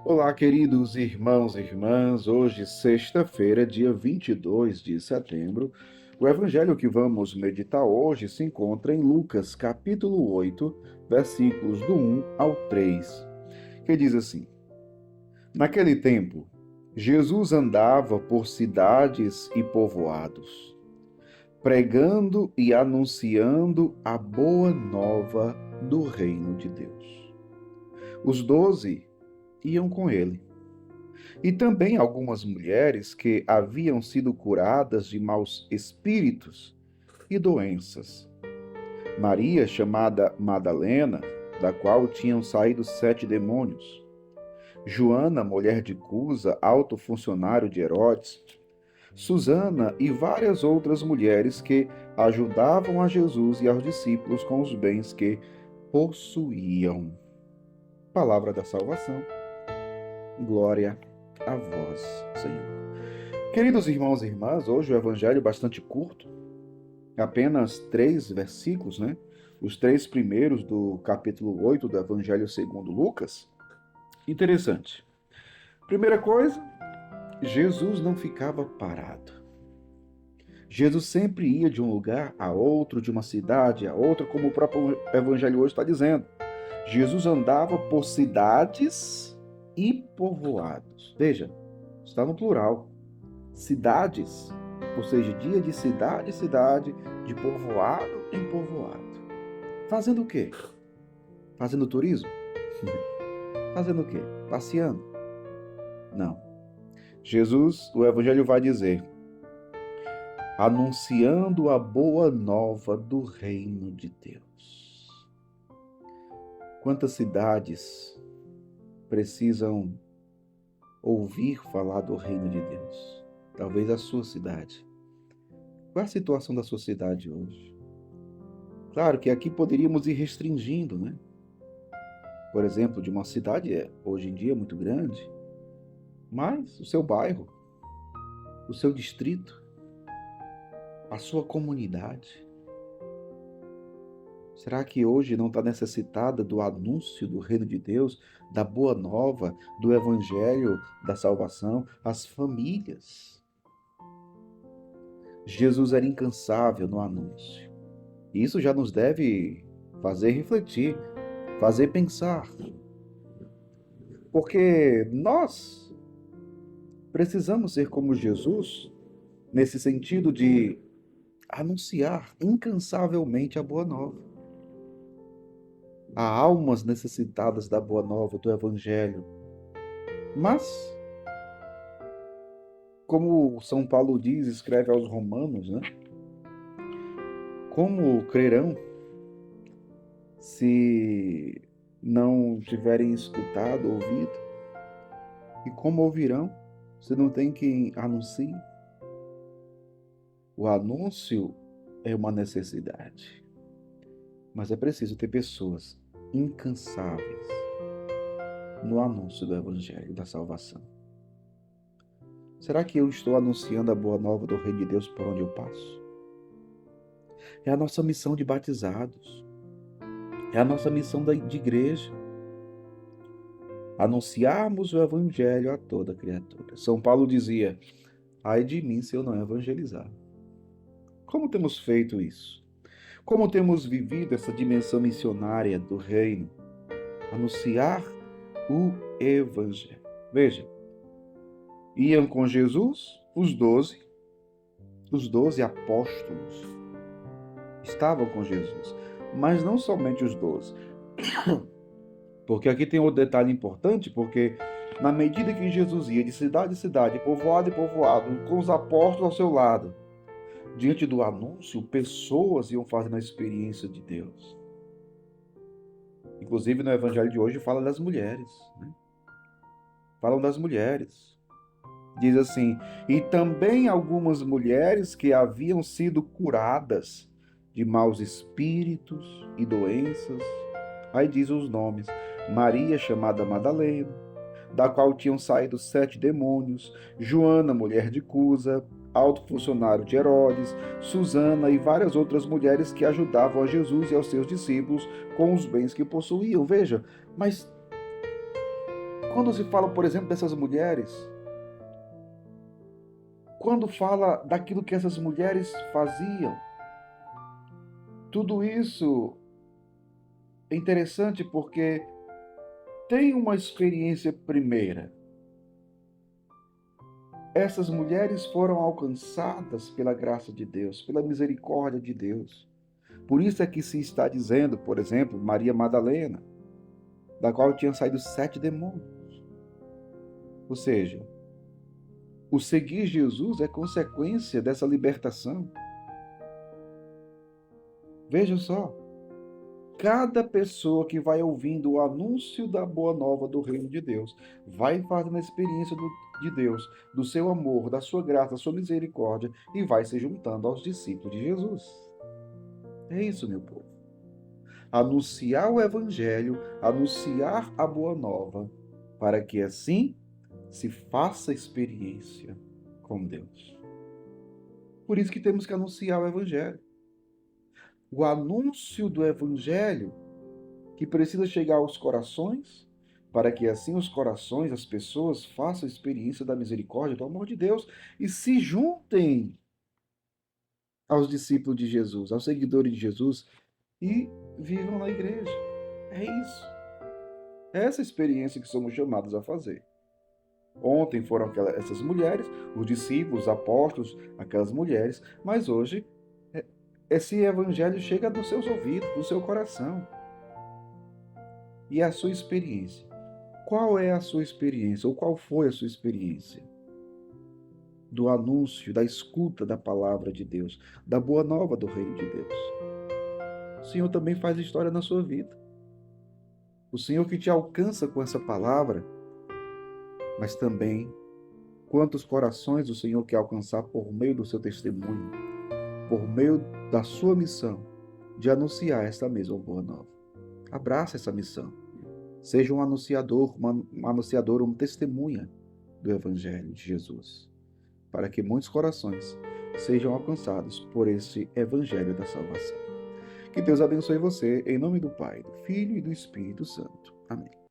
Olá, queridos irmãos e irmãs. Hoje, sexta-feira, dia 22 de setembro. O evangelho que vamos meditar hoje se encontra em Lucas, capítulo 8, versículos do 1 ao 3, que diz assim: Naquele tempo, Jesus andava por cidades e povoados, pregando e anunciando a boa nova do reino de Deus. Os 12 iam com ele. E também algumas mulheres que haviam sido curadas de maus espíritos e doenças. Maria, chamada Madalena, da qual tinham saído 7 demônios. Joana, mulher de Cusa, alto funcionário de Herodes. Susana e várias outras mulheres que ajudavam a Jesus e aos discípulos com os bens que possuíam. Palavra da salvação. Glória a vós, Senhor. Queridos irmãos e irmãs, hoje o evangelho é bastante curto, apenas 3 versículos, né? Os 3 primeiros do capítulo 8 do evangelho segundo Lucas. Interessante. Primeira coisa, Jesus não ficava parado. Jesus sempre ia de um lugar a outro, de uma cidade a outra, como o próprio evangelho hoje está dizendo. Jesus andava por cidades e povoados. Veja, está no plural. Cidades, ou seja, dia de cidade em cidade, de povoado em povoado. Fazendo o quê? Fazendo turismo? Fazendo o quê? Passeando? Não. Jesus, o Evangelho vai dizer, anunciando a boa nova do reino de Deus. Quantas cidades precisam ouvir falar do reino de Deus? Talvez a sua cidade. Qual é a situação da sua cidade hoje? Claro que aqui poderíamos ir restringindo, né? Por exemplo, de uma cidade hoje em dia muito grande, mas o seu bairro, o seu distrito, a sua comunidade. Será que hoje não está necessitada do anúncio do reino de Deus, da boa nova, do evangelho da salvação, as famílias? Jesus era incansável no anúncio. Isso já nos deve fazer refletir, fazer pensar. Porque nós precisamos ser como Jesus, nesse sentido de anunciar incansavelmente a boa nova. Há almas necessitadas da boa nova, do Evangelho. Mas, como São Paulo diz, escreve aos Romanos, né? Como crerão se não tiverem escutado, ouvido? E como ouvirão se não tem quem anuncie? O anúncio é uma necessidade, mas é preciso ter pessoas incansáveis no anúncio do Evangelho da salvação. Será que eu estou anunciando a boa nova do Reino de Deus por onde eu passo? É a nossa missão de batizados, é a nossa missão de igreja. Anunciarmos o Evangelho a toda criatura. São Paulo dizia, ai de mim se eu não evangelizar. Como temos feito isso? Como temos vivido essa dimensão missionária do reino? Anunciar o Evangelho. Veja, iam com Jesus os 12 apóstolos estavam com Jesus, mas não somente os 12. Porque aqui tem outro detalhe importante, porque na medida que Jesus ia de cidade em cidade, povoado em povoado, com os apóstolos ao seu lado, diante do anúncio, pessoas iam fazendo a experiência de Deus. Inclusive no evangelho de hoje fala das mulheres, né? Falam das mulheres. Diz assim, e também algumas mulheres que haviam sido curadas de maus espíritos e doenças. Aí diz os nomes, Maria, chamada Madalena, da qual tinham saído 7 demônios, Joana, mulher de Cusa, alto funcionário de Herodes, Susana e várias outras mulheres que ajudavam a Jesus e aos seus discípulos com os bens que possuíam. Veja, mas Quando se fala, por exemplo, dessas mulheres, quando fala daquilo que essas mulheres faziam, tudo isso é interessante porque tem uma experiência primeira. Essas mulheres foram alcançadas pela graça de Deus, pela misericórdia de Deus. Por isso é que se está dizendo, por exemplo, Maria Madalena, da qual tinham saído 7 demônios. Ou seja, o seguir Jesus é consequência dessa libertação. Veja só, cada pessoa que vai ouvindo o anúncio da boa nova do reino de Deus, vai fazendo a experiência de Deus, do seu amor, da sua graça, da sua misericórdia, e vai se juntando aos discípulos de Jesus. É isso, meu povo. Anunciar o evangelho, anunciar a boa nova, para que assim se faça experiência com Deus. Por isso que temos que anunciar o evangelho. O anúncio do evangelho que precisa chegar aos corações, para que assim os corações, as pessoas façam experiência da misericórdia, do amor de Deus e se juntem aos discípulos de Jesus, aos seguidores de Jesus e vivam na igreja. É isso. É essa experiência que somos chamados a fazer. Ontem foram essas mulheres, os discípulos, os apóstolos, aquelas mulheres, mas hoje esse evangelho chega nos seus ouvidos, no seu coração. E a sua experiência? Qual é a sua experiência? Ou qual foi a sua experiência? Do anúncio, da escuta da palavra de Deus, da boa nova do reino de Deus. O Senhor também faz história na sua vida. O Senhor que te alcança com essa palavra, mas também quantos corações o Senhor quer alcançar por meio do seu testemunho, por meio da sua missão de anunciar esta mesma boa nova. Abraça essa missão. Seja um anunciador, uma anunciadora, uma testemunha do Evangelho de Jesus, para que muitos corações sejam alcançados por esse Evangelho da salvação. Que Deus abençoe você, em nome do Pai, do Filho e do Espírito Santo. Amém.